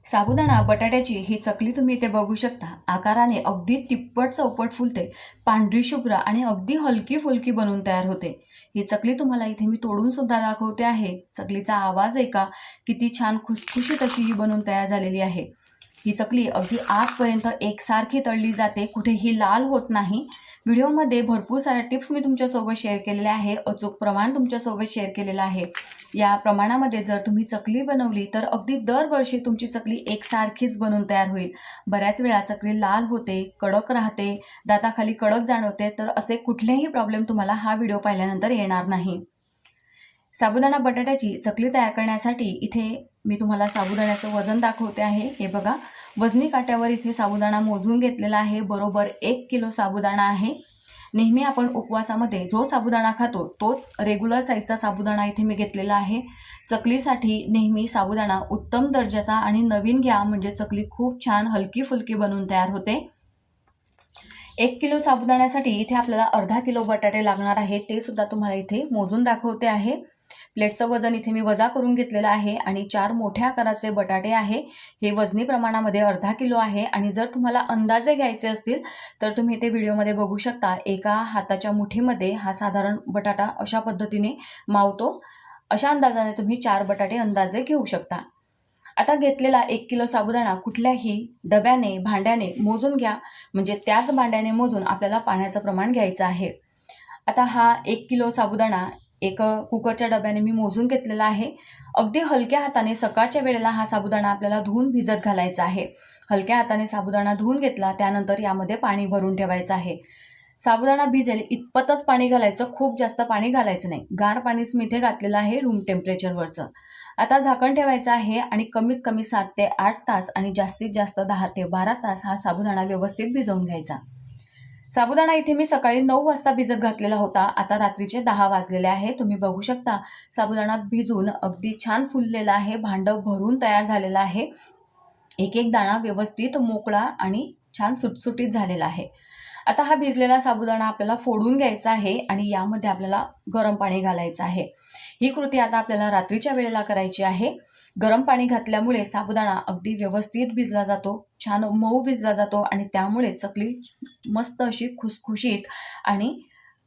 साबुदाणा बटाट्याची ही चकली तुम्ही इथे बघू शकता। आकाराने अगदी तिप्पट चौपट फुलते, पांढरी शुभ्र आणि अगदी हलकी फुलकी बनून तयार होते। ही चकली तुम्हाला इथे मी तोडून सुद्धा दाखवते आहे। चकलीचा आवाज ऐका, किती छान खुसखुशीत अशी ही बनून तयार झालेली आहे। ही चकली अगदी आजपर्यंत एकसारखी तळली जाते, कुठेही लाल होत नाही। व्हिडिओमध्ये भरपूर साऱ्या टिप्स मी तुमच्यासोबत शेअर केलेल्या आहे, अचूक प्रमाण तुमच्यासोबत शेअर केलेलं आहे। या प्रमाणामध्ये जर तुम्ही चकली बनवली तर अगदी दरवर्षी तुमची चकली एकसारखीच बनून तयार होईल। बऱ्याच वेळा चकली लाल होते, कडक राहते, दाताखाली कडक जाणवते, तर असे कुठलेही प्रॉब्लेम तुम्हाला हा व्हिडिओ पाहिल्यानंतर येणार नाही। साबुदाणा बटाट्याची चकली तयार करण्यासाठी इथे मी तुम्हाला साबुदाण्याचं वजन दाखवते आहे। हे बघा, वजनी काट्यावर इथे साबुदाणा मोजून घेतलेला आहे। बरोबर 1 किलो साबुदाणा आहे। नेहमी आपण उपवासामध्ये जो साबुदाणा खातो तोच रेग्युलर साईजचा साबुदाणा इथे मी घेतलेला आहे। चकलीसाठी नेहमी साबुदाणा उत्तम दर्जाचा आणि नवीन घ्या, म्हणजे चकली खूप छान हलकी फुलकी बनून तयार होते। 1 किलो साबुदाण्यासाठी इथे आपल्याला अर्धा किलो बटाटे लागणार आहे, ते सुद्धा तुम्हाला इथे मोजून दाखवते आहे। प्लेटचं वजन इथे मी वजा करून घेतलेलं आहे आणि 4 मोठ्या आकाराचे बटाटे आहे। हे वजनी प्रमाणामध्ये अर्धा किलो आहे आणि जर तुम्हाला अंदाजे घ्यायचे असतील तर तुम्ही इथे व्हिडिओमध्ये बघू शकता, एका हाताच्या मुठीमध्ये हा साधारण बटाटा अशा पद्धतीने मावतो। अशा अंदाजाने तुम्ही 4 बटाटे अंदाजे घेऊ शकता। आता घेतलेला 1 किलो साबुदाणा कुठल्याही डब्याने, भांड्याने मोजून घ्या, म्हणजे त्याच भांड्याने मोजून आपल्याला पाण्याचं प्रमाण घ्यायचं आहे। आता हा 1 किलो साबुदाणा एक कुकरच्या डब्याने मी मोजून घेतलेला आहे। अगदी हलक्या हाताने सकाळच्या वेळेला हा साबुदाणा आपल्याला धुवून भिजत घालायचा आहे। हलक्या हाताने साबुदाणा धुवून घेतला, त्यानंतर यामध्ये पाणी भरून ठेवायचं आहे। साबुदाणा भिजेल इतपतच पाणी घालायचं, खूप जास्त पाणी घालायचं नाही। गार पाणीच मी इथे घातलेलं आहे, रूम टेम्परेचरवरचं। आता झाकण ठेवायचं आहे आणि कमीत कमी 7 ते 8 तास आणि जास्तीत जास्त 10 ते 12 तास हा साबुदाणा व्यवस्थित भिजवून घ्यायचा। साबुदाणा इथे मी सकाळी 9 वाजता भिजत घातलेला होता, आता रात्रीचे 10 वाजलेले आहे। तुम्ही बघू शकता, साबुदाणा भिजून अगदी छान फुललेला आहे, भांडं भरून तयार झालेलं आहे। एक एक दाणा व्यवस्थित मोकळा आणि छान सुटसुटीत झालेला आहे। आता हा भिजलेला साबुदाणा आपल्याला फोडून घ्यायचा आहे आणि यामध्ये आपल्याला गरम पाणी घालायचं आहे। ही कृती आता आपल्याला रात्रीच्या वेळेला करायची आहे। गरम पाणी घातल्यामुळे साबुदाणा अगदी व्यवस्थित भिजला जातो, छान मऊ भिजला जातो आणि त्यामुळे चकली मस्त अशी खुसखुशीत आणि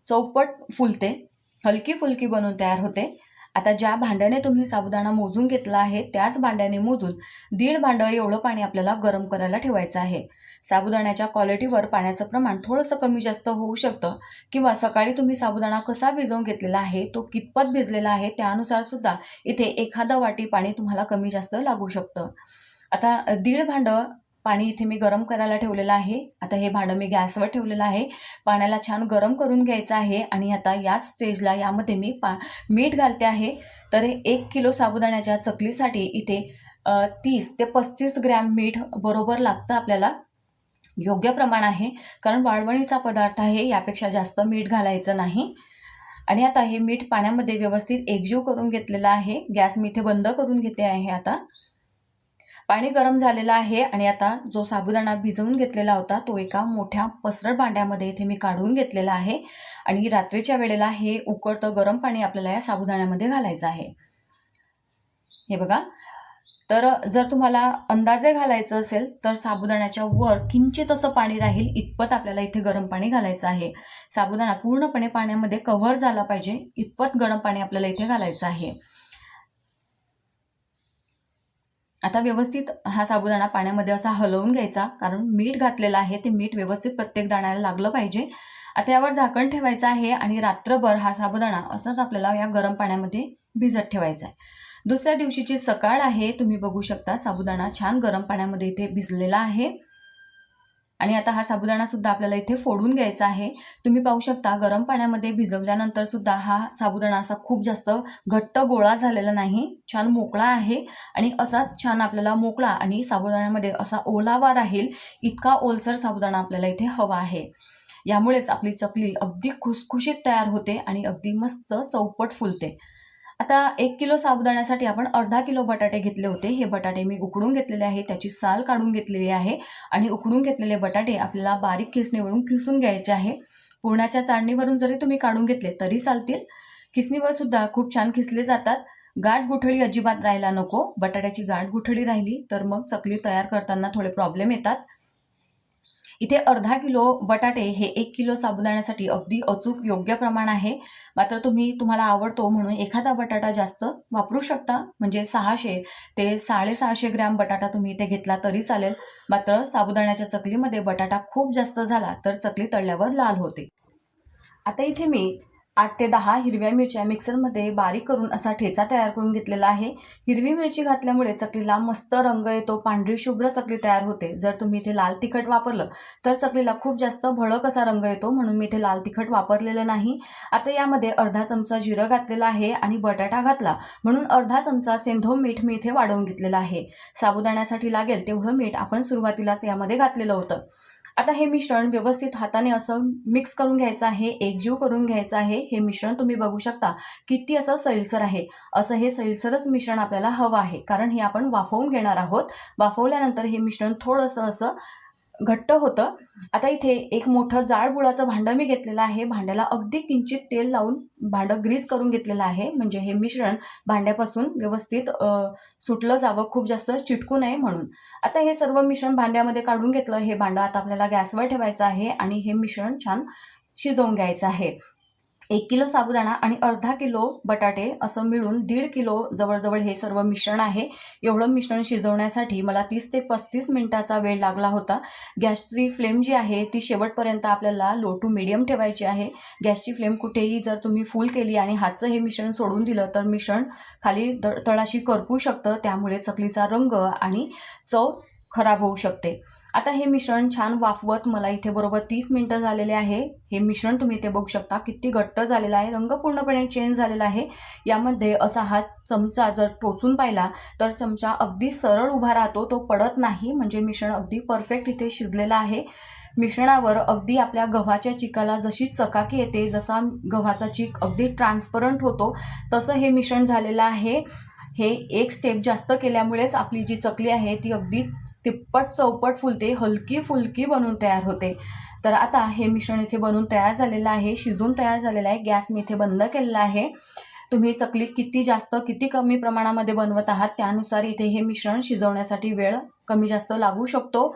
चौपट फुलते, हलकी फुलकी बनून तयार होते। आता ज्या भांड्याने तुम्ही साबुदाणा मोजून घेतला आहे त्याच भांड्याने मोजून 1.5 भांडं एवढं पाणी आपल्याला गरम करायला ठेवायचं आहे। साबुदाण्याच्या क्वालिटीवर पाण्याचं प्रमाण थोडंसं कमी जास्त होऊ शकतं, किंवा सकाळी तुम्ही साबुदाणा कसा भिजवून घेतलेला आहे, तो कितपत भिजलेला आहे त्यानुसार सुद्धा इथे एखादा वाटी पाणी तुम्हाला कमी जास्त लागू शकतं। आता 1.5 भांडं पाणी इथे मी गरम करायला ठेवलेलं आहे। आता हे भांडं मी गॅसवर ठेवलेलं आहे, पाण्याला छान गरम करून घ्यायचं आहे आणि आता याच स्टेजला यामध्ये मी मीठ घालते आहे। तर 1 किलो साबुदाण्याच्या चकलीसाठी इथे 30 ते 35 ग्रॅम मीठ बरोबर लागतं आपल्याला, योग्य प्रमाण आहे, कारण वाळवणीचा पदार्थ आहे, यापेक्षा जास्त मीठ घालायचं नाही। आणि आता हे मीठ पाण्यामध्ये व्यवस्थित एकजीव करून घेतलेलं आहे। गॅस मी इथे बंद करून घेते आहे। आता पाणी गरम झालेलं आहे आणि आता जो साबुदाणा भिजवून घेतलेला होता तो एका मोठ्या पसरट भांड्यामध्ये इथे मी काढून घेतलेला आहे आणि रात्रीच्या वेळेला हे उकळतं गरम पाणी आपल्याला या साबुदाण्यामध्ये घालायचं आहे। हे बघा, तर जर तुम्हाला अंदाजे घालायचं असेल तर साबुदाण्याच्या वर किंचित असं पाणी राहील इतपत आपल्याला इथे गरम पाणी घालायचं आहे। साबुदाणा पूर्णपणे पाण्यामध्ये कव्हर झाला पाहिजे इतपत गरम पाणी आपल्याला इथे घालायचं आहे। आता व्यवस्थित हा साबुदाणा पाण्यामध्ये असा हलवून घ्यायचा, कारण मीठ घातलेलं आहे, ते मीठ व्यवस्थित प्रत्येक दाण्याला लागलं पाहिजे। आता यावर झाकण ठेवायचं आहे आणि रात्रभर हा साबुदाणा असाच आपल्याला या गरम पाण्यामध्ये भिजत ठेवायचा आहे। दुसऱ्या दिवशीची सकाळ आहे, तुम्ही बघू शकता साबुदाणा छान गरम पाण्यामध्ये इथे भिजलेला आहे आणि आता हा साबुदाणा सुद्धा आपल्याला इथे फोडून घ्यायचा आहे। तुम्ही पाहू शकता, गरम पाण्यामध्ये भिजवल्यानंतर सुद्धा हा साबुदाणा असा खूप जास्त घट्ट गोळा झालेला नाही, छान मोकळा आहे आणि असाच छान आपल्याला मोकळा आणि साबुदाण्यामध्ये असा ओलावा राहील इतका ओलसर साबुदाणा आपल्याला इथे हवा आहे। यामुळेच आपली चकली अगदी खुसखुशीत तयार होते आणि अगदी मस्त चौपट फुलते। आता 1 किलो साबुदाण्यासाठी आपण अर्धा किलो बटाटे घेतले होते। हे बटाटे मी उकडून घेतलेले आहे, त्याची साल काढून घेतलेली आहे आणि उकडून घेतलेले बटाटे आपल्याला बारीक खिसणीवरून खिसून घ्यायचे आहे। पुरणाच्या चाळणीवरून जरी तुम्ही काढून घेतले तरी चालतील, खिसणीवर सुद्धा खूप छान खिसले जातात। गाठ गुठळी अजिबात राहायला नको. बटाट्याची गाठ गुठळी राहिली तर मग चकली तयार करताना थोडे प्रॉब्लेम येतात. इथे अर्धा किलो बटाटे हे 1 किलो साबुदाण्यासाठी अगदी अचूक योग्य प्रमाण आहे. मात्र तुम्हाला आवडतो म्हणून एखादा बटाटा जास्त वापरू शकता. म्हणजे 600 ते 650 ग्रॅम बटाटा तुम्ही इथे घेतला तरी चालेल. मात्र साबुदाण्याच्या चकलीमध्ये बटाटा खूप जास्त झाला तर चकली तळल्यावर लाल होते. आता इथे मी 8 ते 10 हिरव्या मिरच्या मिक्सरमध्ये बारीक करून असा ठेचा तयार करून घेतलेला आहे. हिरवी मिरची घातल्यामुळे चकलीला मस्त रंग येतो, पांढरी शुभ्र चकली तयार होते. जर तुम्ही इथे लाल तिखट वापरलं तर चकलीला खूप जास्त भडक असा रंग येतो, म्हणून मी इथे लाल तिखट वापरलेलं नाही. आता यामध्ये अर्धा चमचा जिरं घातलेला आहे आणि बटाटा घातला म्हणून अर्धा चमचा सेंधव मीठ मी इथे वाढवून घेतलेलं आहे. साबुदाण्यासाठी लागेल तेवढं मीठ आपण सुरुवातीलाच यामध्ये घातलेलं होतं. आता हे मिश्रण व्यवस्थित हाताने असं मिक्स करून घ्यायचं आहे, एकजीव करून घ्यायचं आहे. हे मिश्रण तुम्ही बघू शकता किती असं सैलसर आहे. असं हे सैलसरच मिश्रण आपल्याला हवं आहे, कारण हे आपण वाफवून घेणार आहोत. वाफवल्यानंतर हे मिश्रण थोडंसं असं घट्ट होतं. आता इथे एक मोठं जाड बुडाचं भांडं मी घेतलेलं आहे. भांड्याला अगदी किंचित तेल लावून भांडं ग्रीस करून घेतलेलं आहे, म्हणजे हे मिश्रण भांड्यापासून व्यवस्थित सुटलं जावं, खूप जास्त चिटकू नये म्हणून. आता हे सर्व मिश्रण भांड्यामध्ये काढून घेतलं. हे भांडं आता आपल्याला गॅसवर ठेवायचं आहे आणि हे मिश्रण छान शिजवून घ्यायचं आहे. 1 किलो साबुदाणा आणि अर्धा किलो बटाटे असं मिळून 1.5 किलो जवळजवळ हे सर्व मिश्रण आहे. एवढं मिश्रण शिजवण्यासाठी मला 30 ते 35 मिनिटाचा वेळ लागला होता. गॅसची फ्लेम जी आहे ती शेवटपर्यंत आपल्याला लो टू मीडियम ठेवायची आहे. गॅसची फ्लेम कुठेही जर तुम्ही फुल केली आणि हातचं हे मिश्रण सोडून दिलं तर मिश्रण खाली तळाशी करपू शकतं, त्यामुळे चकलीचा रंग आणि चव खराब होऊ शकते. आता हे मिश्रण छान वाफवत मला इथे बरोबर 30 मिनिटं झालेले आहे. हे मिश्रण तुम्ही इथे बघू शकता किती घट्ट झालेलं आहे, रंग पूर्णपणे चेंज झालेला आहे. यामध्ये असा हा चमचा जर टोचून पाहिला तर चमचा अगदी सरळ उभा राहतो, तो पडत नाही. म्हणजे मिश्रण अगदी परफेक्ट इथे शिजलेलं आहे. मिश्रणावर अगदी आपल्या गव्हाच्या चिकाला जशी चकाकी येते, जसा गव्हाचा चीक अगदी ट्रान्सपरंट होतो, तसं हे मिश्रण झालेलं आहे. हे एक स्टेप जास्त केल्यामुळेच आपली जी चकली आहे ती अगदी तिप्पट चौपट फुलते, हलकी फुलकी बनून तयार होते. तर आता हे मिश्रण इथे बनून तयार झालेलं आहे, शिजून तयार झालेलं आहे. गॅस मी इथे बंद केलेला आहे. तुम्ही चकली किती जास्त किती कमी प्रमाणामध्ये बनवत आहात त्यानुसार इथे हे मिश्रण शिजवण्यासाठी वेळ कमी जास्त लागू शकतो.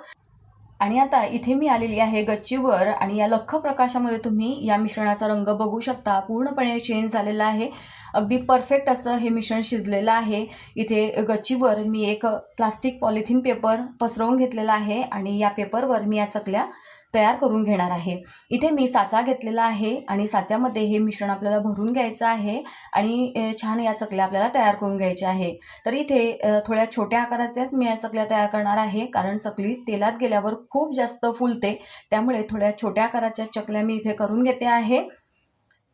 आणि आता इथे मी आलेली आहे गच्चीवर आणि या लख्ख प्रकाशामध्ये तुम्ही या मिश्रणाचा रंग बघू शकता, पूर्णपणे चेंज झालेला आहे. अगदी परफेक्ट असं हे मिश्रण शिजलेलं आहे. इथे गच्चीवर मी एक प्लास्टिक पॉलिथिन पेपर पसरवून घेतलेला आहे आणि या पेपरवर मी या चकल्या तयार करून घेणार आहे. इथे मी साचा घेतलेला आहे आणि साच्यामध्ये हे मिश्रण आपल्याला भरून घ्यायचं आहे आणि छान या चकल्या आपल्याला तयार करून घ्यायच्या आहे. तर इथे थोड्या छोट्या आकाराच्याच मी या चकल्या तयार करणार आहे, कारण चकली तेलात गेल्यावर खूप जास्त फुलते, त्यामुळे थोड्या छोट्या आकाराच्या चकल्या मी इथे करून घेते आहे.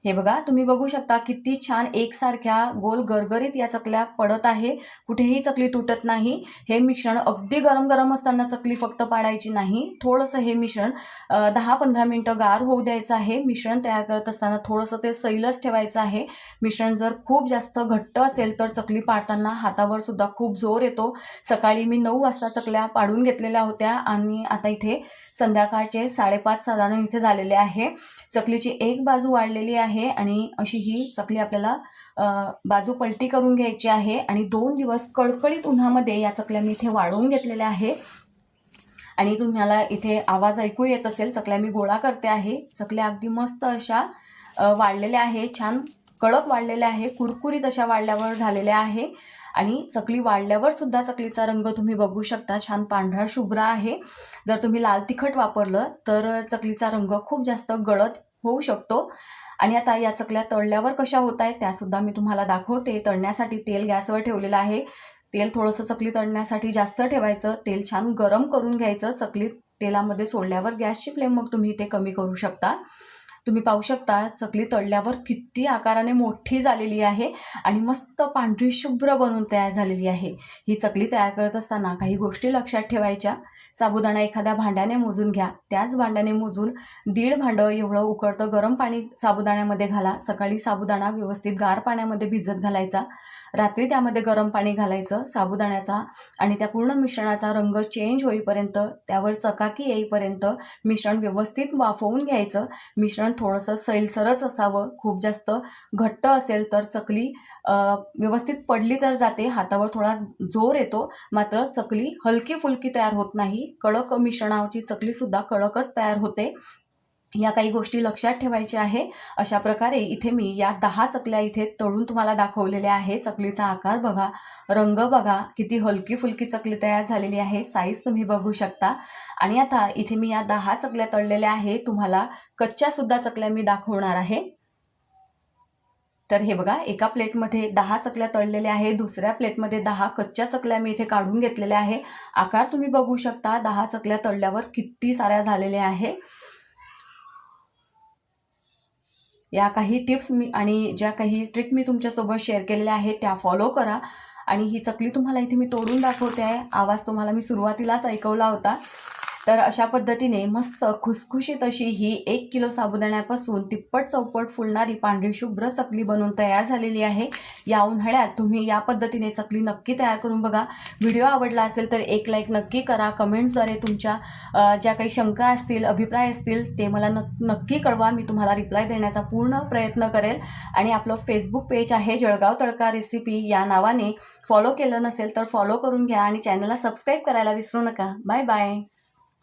हे बघा, तुम्ही बघू शकता किती छान एकसारख्या गोल गरगरीत या चकल्या पडत आहे, कुठेही चकली तुटत नाही. हे मिश्रण अगदी गरम गरम असताना चकली फक्त पाडायची नाही, थोडंसं हे मिश्रण 10-15 मिनिटं गार होऊ द्यायचं आहे. मिश्रण तयार करत असताना थोडंसं ते सैलच ठेवायचं आहे. मिश्रण जर खूप जास्त घट्ट असेल तर चकली पाडताना हातावर सुद्धा खूप जोर येतो. सकाळी मी 9 वाजता चकल्या पाडून घेतलेल्या होत्या आणि आता इथे संध्याकाळचे 5:30 साधारण इथे झालेले आहे. चकलीची एक बाजू वाढलेली आहे आणि अशी ही चकली आपल्याला बाजू पलटी करून घ्यायची आहे आणि 2 दिवस कडकडीत उन्हामध्ये या चकल्या मी इथे वाळवून घेतलेल्या आहे. आणि तुम्हाला इथे आवाज ऐकू येत असेल, चकल्या मी गोळा करते आहे. चकल्या अगदी मस्त अशा वाढलेल्या आहे, छान कडक वाढलेल्या आहे, कुरकुरीत अशा वाढल्यावर झालेल्या आहे. आणि चकली वाढल्यावर सुद्धा चकलीचा रंग तुम्ही बघू शकता, छान पांढरा शुभ्र आहे. जर तुम्ही लाल तिखट वापरलं तर चकलीचा रंग खूप जास्त गडद होऊ शकतो. आणि आता या चकल्या तळल्यावर कशा होत आहेत त्यासुद्धा मी तुम्हाला दाखवते. तळण्यासाठी तेल गॅसवर ठेवलेलं आहे. तेल थोडंसं चकली तळण्यासाठी जास्त ठेवायचं. तेल छान गरम करून घ्यायचं. चकली तेलामध्ये सोडल्यावर गॅसची फ्लेम मग तुम्ही इथे कमी करू शकता. तुम्ही पाहू शकता चकली तळल्यावर किती आकाराने मोठी झालेली आहे आणि मस्त पांढरी शुभ्र बनून तयार झालेली आहे. ही चकली तयार करत असताना काही गोष्टी लक्षात ठेवायच्या. साबुदाणा एखाद्या भांड्याने मोजून घ्या. त्याच भांड्याने मोजून 1.5 भांडं एवढं उकळतं गरम पाणी साबुदाण्यामध्ये घाला. सकाळी साबुदाणा व्यवस्थित गार पाण्यामध्ये भिजत घालायचा रात्री त्यामध्ये गरम पाणी घालायचं साबुदाण्याचा आणि त्या पूर्ण मिश्रणाचा रंग चेंज होईपर्यंत, त्यावर चकाकी येईपर्यंत मिश्रण व्यवस्थित वाफवून घ्यायचं. मिश्रण थोडंसं सैलसरच असावं. खूप जास्त घट्ट असेल तर चकली व्यवस्थित पडली तर जाते, हातावर थोडा जोर येतो, मात्र चकली हलकी फुलकी तयार होत नाही. कडक मिश्रणाची चकलीसुद्धा कडकच तयार होते. या काही गोष्टी लक्षात ठेवायच्या आहे. अशा प्रकारे इथे मी या 10 चकल्या इथे तळून तुम्हाला दाखवलेल्या आहे. चकलीचा आकार बघा, रंग बघा, किती हलकी फुलकी चकली तयार झालेली आहे. साईज तुम्ही बघू शकता. आणि आता इथे मी या 10 चकल्या तळलेल्या आहे. तुम्हाला कच्च्यासुद्धा चकल्या मी दाखवणार आहे. तर हे बघा, एका प्लेटमध्ये 10 चकल्या तळलेल्या आहे, दुसऱ्या प्लेटमध्ये 10 कच्च्या चकल्या मी इथे काढून घेतलेल्या आहे. आकार तुम्ही बघू शकता, 10 चकल्या तळल्यावर किती साऱ्या झालेल्या आहे. या काही टिप्स मी आणि ज्या काही ट्रिक मी तुमच्यासोबत शेअर केलेल्या आहेत त्या फॉलो करा. आणि ही चकली तुम्हाला इथे मी तोडून दाखवते आहे. आवाज तुम्हाला मी सुरुवातीलाच ऐकवला होता. तर अशा पद्धतीने मस्त खुसखुशीत अशी ही 1 किलो साबुदाण्यापासून तिप्पट चौपट फुलणारी पांढरी शुभ्र चकली बनवून तयार झालेली आहे. या उन्हाळ्यात तुम्ही या पद्धतीने चकली नक्की तयार करून बघा. व्हिडिओ आवडला असेल तर एक लाईक नक्की करा. कमेंट्सद्वारे तुमच्या ज्या काही शंका असतील, अभिप्राय असतील ते मला नक्की कळवा. मी तुम्हाला रिप्लाय देण्याचा पूर्ण प्रयत्न करेल. आणि आपलं फेसबुक पेज आहे जळगाव तडका रेसिपी या नावाने. फॉलो केलं नसेल तर फॉलो करून घ्या आणि चॅनलला सबस्क्राईब करायला विसरू नका. Bye bye.